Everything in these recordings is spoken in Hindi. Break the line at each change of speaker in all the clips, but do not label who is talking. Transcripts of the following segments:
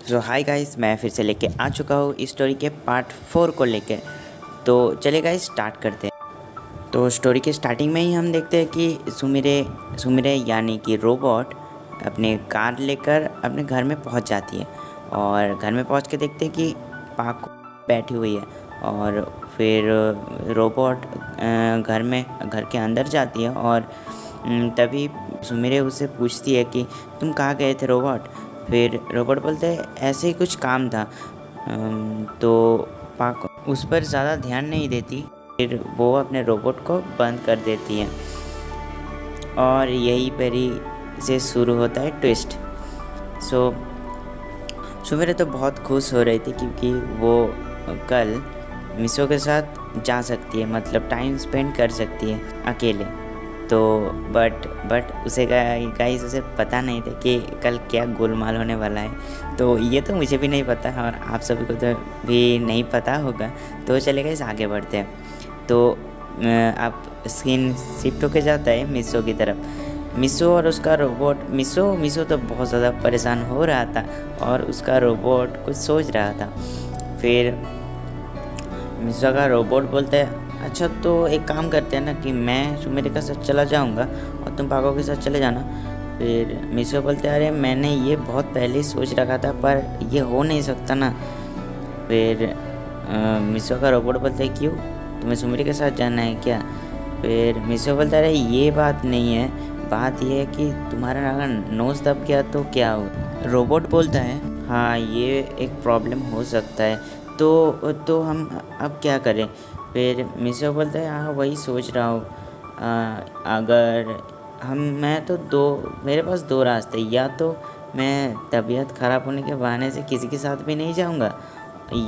सो हाय गाइस, मैं फिर से लेके आ चुका हूँ इस स्टोरी के पार्ट 4 को लेके। तो चलिए गाइस स्टार्ट करते हैं। तो स्टोरी के स्टार्टिंग में ही हम देखते हैं कि सुमिरे सुमिरे यानी कि रोबोट अपने कार लेकर अपने घर में पहुंच जाती है। और घर में पहुंच के देखते हैं कि पाको बैठी हुई है। और फिर रोबोट घर के अंदर जाती है। और तभी सुमिरे उससे पूछती है कि तुम कहाँ गए थे रोबोट। फिर रोबोट बोलते हैं ऐसे ही कुछ काम था। तो पाको उस पर ज़्यादा ध्यान नहीं देती। फिर वो अपने रोबोट को बंद कर देती है। और यही पर ही से शुरू होता है ट्विस्ट। सो सुमिरे तो बहुत खुश हो रही थी क्योंकि वो कल मिसो के साथ जा सकती है, मतलब टाइम स्पेंड कर सकती है अकेले। तो बट उसे गाइस उसे पता नहीं था कि कल क्या गोलमाल होने वाला है। तो ये तो मुझे भी नहीं पता और आप सभी को तो भी नहीं पता होगा। तो चले गाइस आगे बढ़ते हैं। तो आप स्क्रीन शिफ्ट होके जाता है मिसो की तरफ। मिसो और उसका रोबोट मिसो तो बहुत ज़्यादा परेशान हो रहा था और उसका रोबोट कुछ सोच रहा था। फिर मिसो का रोबोट बोलता है अच्छा तो एक काम करते हैं ना कि मैं सुमेरे के साथ चला जाऊंगा और तुम पाको के साथ चले जाना। फिर मिसो बोलते हैं अरे मैंने ये बहुत पहले ही सोच रखा था पर ये हो नहीं सकता ना। फिर मिसो का रोबोट बोलता है क्यों, तुम्हें सुमेरे के साथ जाना है क्या। फिर मिसो बोलता है अरे ये बात नहीं है, बात ये है कि तुम्हारा अगर नोज दब गया तो क्या हो। रोबोट बोलता है हाँ ये एक प्रॉब्लम हो सकता है। तो हम अब क्या करें। फिर मिसो बोलता है हाँ वही सोच रहा हूँ। अगर मैं तो मेरे पास दो रास्ते, या तो मैं तबीयत ख़राब होने के बहाने से किसी के साथ भी नहीं जाऊँगा,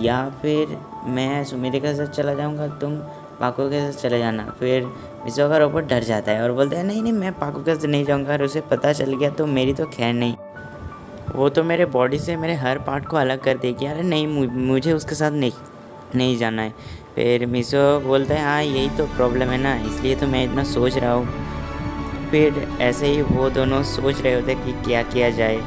या फिर मैं सुमिरे के साथ चला जाऊँगा, तुम पाको के साथ चले जाना। फिर मिसो का रोबोट डर जाता है और बोलता है नहीं नहीं मैं पाको के साथ नहीं जाऊँगा, अगर उसे पता चल गया तो मेरी तो खैर नहीं, वो तो मेरे बॉडी से मेरे हर पार्ट को अलग कर देगी। अरे नहीं मुझे उसके साथ नहीं जाना है। फिर मिसो बोलता है हाँ यही तो प्रॉब्लम है ना, इसलिए तो मैं इतना सोच रहा हूँ। फिर ऐसे ही वो दोनों सोच रहे होते कि क्या किया जाए।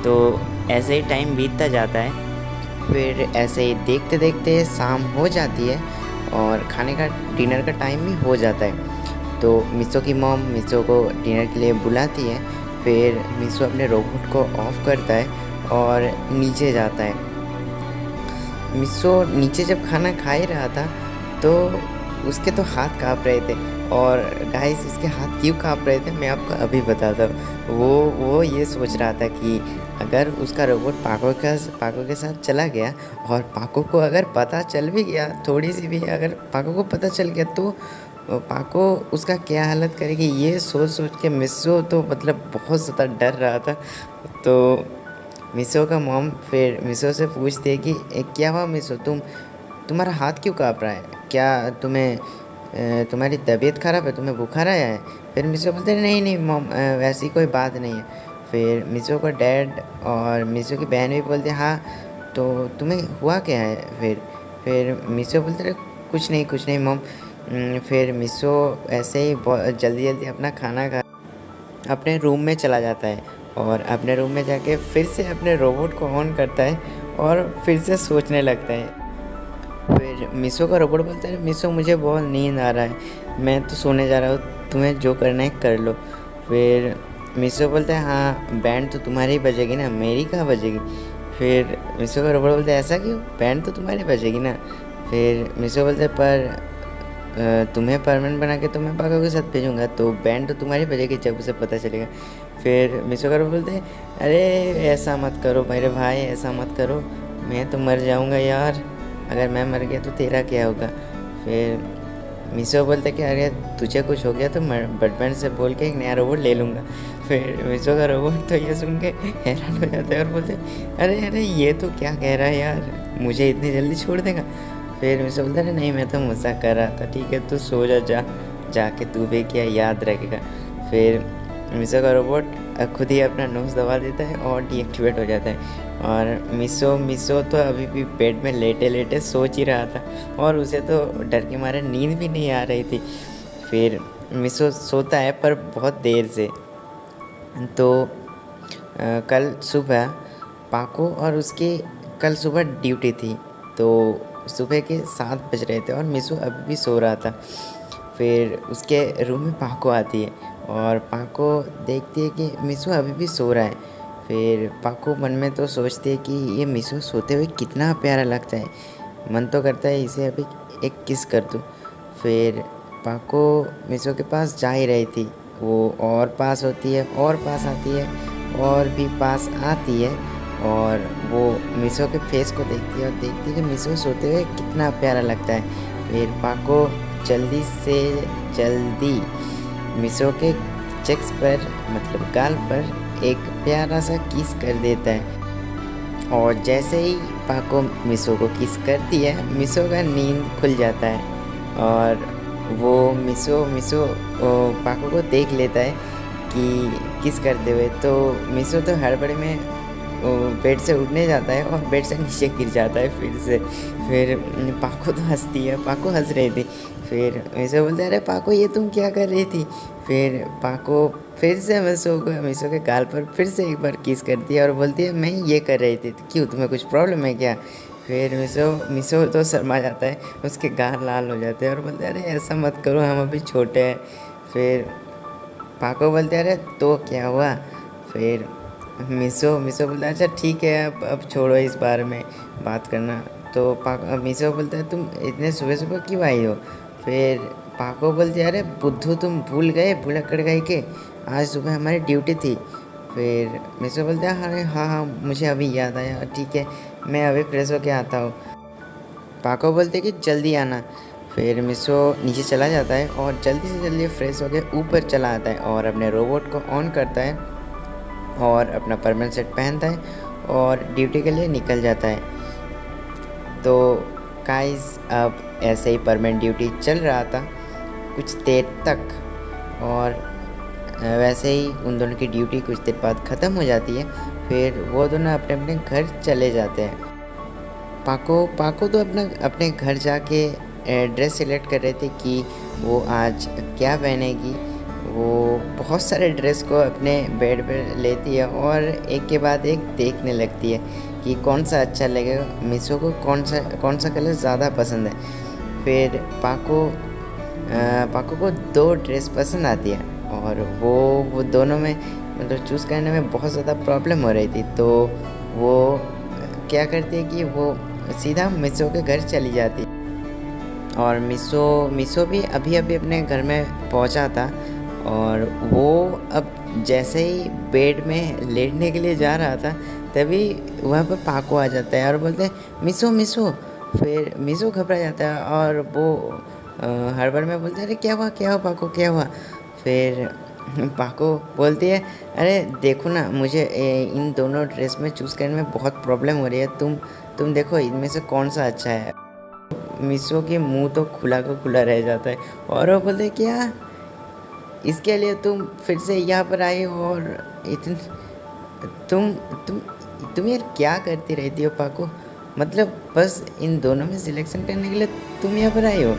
तो ऐसे ही टाइम बीतता जाता है। फिर ऐसे ही देखते देखते शाम हो जाती है और खाने का डिनर का टाइम भी हो जाता है। तो मिसो की मॉम मिसो को डिनर के लिए बुलाती है। फिर मिसो अपने रोबोट को ऑफ करता है और नीचे जाता है। मिसो नीचे जब खाना खा ही रहा था तो उसके तो हाथ काँप रहे थे। और गाइस उसके हाथ क्यों काँप रहे थे मैं आपको अभी बताता हूँ। वो ये सोच रहा था कि अगर उसका रोबोट पाको के साथ चला गया और पाको को अगर पता चल भी गया, थोड़ी सी भी अगर पाको को पता चल गया तो पाको उसका क्या हालत करेगी, ये सोच सोच के मिसो तो मतलब बहुत ज़्यादा डर रहा था। तो मिसो का मॉम फिर मिसो से पूछती है कि क्या हुआ मिसो, तुम्हारा हाथ क्यों काँप रहा है, क्या तुम्हारी तबीयत ख़राब है, तुम्हें बुखार आया है। फिर मिसो बोलते हैं नहीं नहीं मॉम वैसी कोई बात नहीं है। फिर मिसो का डैड और मिसो की बहन भी बोलते हैं हाँ तो तुम्हें हुआ क्या है। फिर मिसो बोलते रहे कुछ नहीं मॉम। फिर मिसो ऐसे ही बहुत जल्दी जल्दी अपना खाना खा अपने रूम में चला जाता है और अपने रूम में जाके फिर से अपने रोबोट को ऑन करता है और फिर से सोचने लगता है। फिर मिसो का रोबोट बोलता है मिसो मुझे बहुत नींद आ रहा है, मैं तो सोने जा रहा हूँ, तुम्हें जो करना है कर लो। फिर मिसो बोलता है हाँ बैंड तो तुम्हारी ही बजेगी ना, मेरी कहाँ बजेगी। फिर मिसो का रोबोट बोलता है ऐसा क्यों, बैंड तो तुम्हारी बजेगी ना। फिर मिसो बोलता है पर तुम्हें परमानेंट बना के तो मैं पाको के साथ भेजूँगा, तो बैंड तो तुम्हारी बजेगी जब उसे पता चलेगा। फिर मिसो का रोबोट बोलते हैं अरे ऐसा मत करो मेरे भाई, ऐसा मत करो, मैं तो मर जाऊँगा यार, अगर मैं मर गया तो तेरा क्या होगा। फिर मिसो बोलते कि अरे तुझे कुछ हो गया तो मैं बटमैन से बोल के एक नया रोबोट ले लूँगा। फिर मिसो का रोबोट तो ये सुन के हैरान हो जाता है और बोलते अरे अरे ये तो क्या कह रहा है यार, मुझे इतनी जल्दी छोड़ देगा। फिर मिसो बोलता है नहीं मैं तो मजाक कर रहा था, ठीक है तू सो जाके तू भी क्या याद रखेगा। फिर मिसो का रोबोट खुद ही अपना नोज़ दबा देता है और डीएक्टिवेट हो जाता है। और मिसो तो अभी भी बेड में लेटे लेटे सोच ही रहा था और उसे तो डर के मारे नींद भी नहीं आ रही थी। फिर मिसो सोता है पर बहुत देर से। तो कल सुबह पाको और उसकी कल सुबह ड्यूटी थी, तो सुबह के 7 बज रहे थे और मिसो अभी भी सो रहा था। फिर उसके रूम में पाको आती है और पाको देखती है कि मिसो अभी भी सो रहा है। फिर पाको मन में तो सोचती है कि ये मिसो सोते हुए कितना प्यारा लगता है, मन तो करता है इसे अभी एक किस कर दूँ। फिर पाको मिसो के पास जा ही रही थी, वो और पास होती है और पास आती है और भी पास आती है और वो मिसो के फेस को देखती है और देखती है कि मिसो सोते हुए कितना प्यारा लगता है। फिर पाको जल्दी से जल्दी मिसो के चेक्स पर मतलब गाल पर एक प्यारा सा किस कर देता है और जैसे ही पाको मिसो को किस करती है, मिसो का नींद खुल जाता है और वो मिसो मिसो पाको को देख लेता है कि किस करते हुए। तो मिसो तो हड़बड़ी में बेड से उठने जाता है और बेड से नीचे गिर जाता है फिर से। फिर पाको तो हंसती है, पाको हंस रही थी। फिर मिसो बोलते अरे पाको ये तुम क्या कर रही थी। फिर पाको फिर से मिसो के गाल पर फिर से एक बार किस करती है और बोलती है मैं ये कर रही थी, क्यों तुम्हें कुछ प्रॉब्लम है क्या। फिर मिसो तो शर्मा जाता है, उसके गाल लाल हो जाते हैं और बोलते अरे ऐसा मत करो, हम अभी छोटे हैं। फिर पाको बोलते अरे तो क्या हुआ। फिर मिसो बोलता है अच्छा ठीक है, अब छोड़ो इस बारे में बात करना। तो मिसो बोलता है तुम इतने सुबह सुबह क्यों आई हो। फिर पाको बोलती है अरे बुद्धू तुम भूल गए, भुलक्कड़ गए के आज सुबह हमारी ड्यूटी थी। फिर मिसो बोलते हैं अरे हाँ मुझे अभी याद आया, ठीक है मैं अभी फ्रेश होके आता हूँ। पाको बोलते कि जल्दी आना। फिर मिसो नीचे चला जाता है और जल्दी से जल्दी फ्रेश होके ऊपर चला आता है और अपने रोबोट को ऑन करता है और अपना परमानेंट सेट पहनता है और ड्यूटी के लिए निकल जाता है। तो गाइस अब ऐसे ही परमानेंट ड्यूटी चल रहा था कुछ देर तक और वैसे ही उन दोनों की ड्यूटी कुछ देर बाद ख़त्म हो जाती है। फिर वो दोनों अपने अपने घर चले जाते हैं। पाको तो अपने घर जाके ड्रेस सिलेक्ट कर रहे थे कि वो आज क्या पहनेगी। वो बहुत सारे ड्रेस को अपने बेड पर लेती है और एक के बाद एक देखने लगती है कि कौन सा अच्छा लगेगा, मिसो को कौन सा कलर ज़्यादा पसंद है। फिर पाको को 2 ड्रेस पसंद आती है और वो दोनों में मतलब चूज़ करने में बहुत ज़्यादा प्रॉब्लम हो रही थी। तो वो क्या करती है कि वो सीधा मिसो के घर चली जाती और मिसो भी अभी अपने घर में पहुंचा था और वो अब जैसे ही बेड में लेटने के लिए जा रहा था तभी वहाँ पर पाको आ जाता है और बोलते हैं मिसो। फिर मिसो घबरा जाता है और वो हड़बड़ में बोलते हैं अरे क्या हुआ पाको क्या हुआ। फिर पाको बोलती है अरे देखो ना मुझे इन दोनों ड्रेस में चूज़ करने में बहुत प्रॉब्लम हो रही है, तुम देखो इनमें से कौन सा अच्छा है। मिसो के मुंह तो खुला का खुला रह जाता है और वो बोलते क्या इसके लिए तुम फिर से यहाँ पर आई हो और तुम यार क्या करती रहती हो पाको, मतलब बस इन दोनों में सिलेक्शन करने के लिए तुम यहाँ पर आई हो।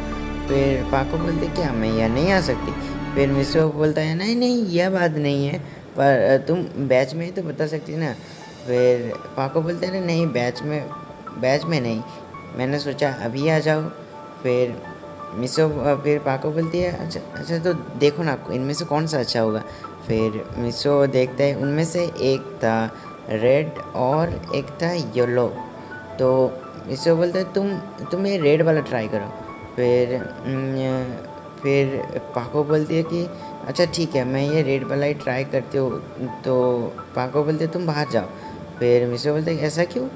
फिर पाको बोलते क्या मैं यहाँ नहीं आ सकती। फिर मिसो बोलता है नहीं यह बात नहीं है, पर तुम बैच में ही तो बता सकती ना। फिर पाको बोलते हैं नहीं बैच में नहीं, मैंने सोचा अभी आ जाओ। फिर फिर पाको बोलती है अच्छा तो देखो ना इनमें से कौन सा अच्छा होगा। फिर मिसो देखता है उनमें से एक था रेड और एक था येलो। तो मिसो बोलता है तुम ये रेड वाला ट्राई करो। फिर पाको बोलती है कि अच्छा ठीक है मैं ये रेड वाला ही ट्राई करती हूँ। तो पाको बोलते तुम बाहर जाओ। फिर मिसो बोलते ऐसा क्यों।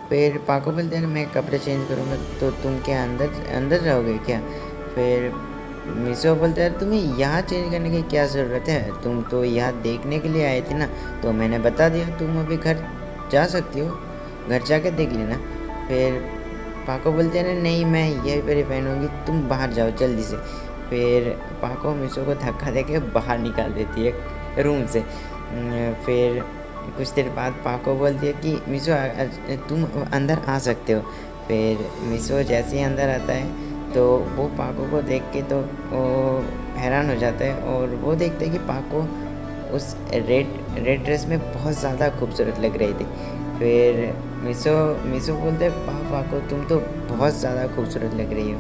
फिर पाको बोलते हैं मैं कपड़े चेंज करूँगा तो तुम क्या अंदर रहोगे क्या। फिर मिसो बोलते हैं तुम्हें यहाँ चेंज करने की क्या ज़रूरत है, तुम तो यहाँ देखने के लिए आए थे ना, तो मैंने बता दिया तुम अभी घर जा सकती हो, घर जाके देख लेना। फिर पाको बोलते हैं नहीं मैं यही पर ही पहनूँगी, तुम बाहर जाओ जल्दी से। फिर पाको मिसो को धक्का देके बाहर निकाल देती है रूम से। फिर कुछ देर बाद पाको बोलती है कि मिसो तुम अंदर आ सकते हो। फिर मिसो जैसे ही अंदर आता है तो वो पाको को देख के तो वो हैरान हो जाता है और वो देखते हैं कि पाको उस रेड ड्रेस में बहुत ज़्यादा खूबसूरत लग रही थी। फिर मिसो मिसो बोलते पाको तुम तो बहुत ज़्यादा खूबसूरत लग रही हो।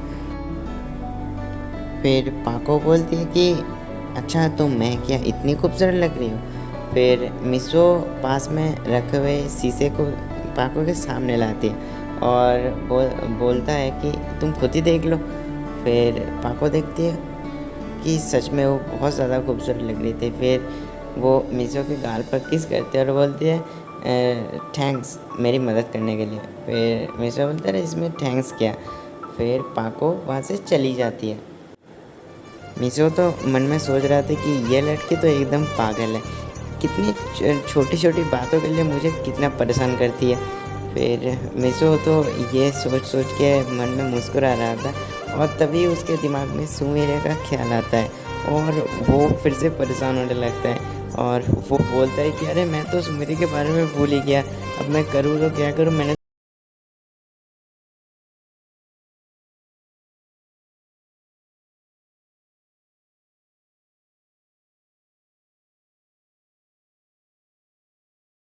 फिर पाको बोलती है कि अच्छा तो मैं क्या इतनी खूबसूरत लग रही हूँ। फिर मिसो पास में रखे हुए शीशे को पाको के सामने लाती है और बोलता है कि तुम खुद ही देख लो। फिर पाको देखती है कि सच में वो बहुत ज़्यादा खूबसूरत लग रही थी। फिर वो मिसो के गाल पर किस करती है और बोलती है थैंक्स मेरी मदद करने के लिए। फिर मिसो बोलता है इसमें थैंक्स क्या। फिर पाको वहाँ से चली जाती है। मिसो तो मन में सोच रहा था कि ये लड़की तो एकदम पागल है, कितनी छोटी छोटी बातों के लिए मुझे कितना परेशान करती है। फिर मिसो तो ये सोच सोच के मन में मुस्कुरा रहा था और तभी उसके दिमाग में सुमिरे का ख्याल आता है और वो फिर से परेशान होने लगता है और वो बोलता है कि अरे मैं तो सुमिरे के बारे में भूल ही गया, अब मैं करूँ तो क्या करूँ, मैंने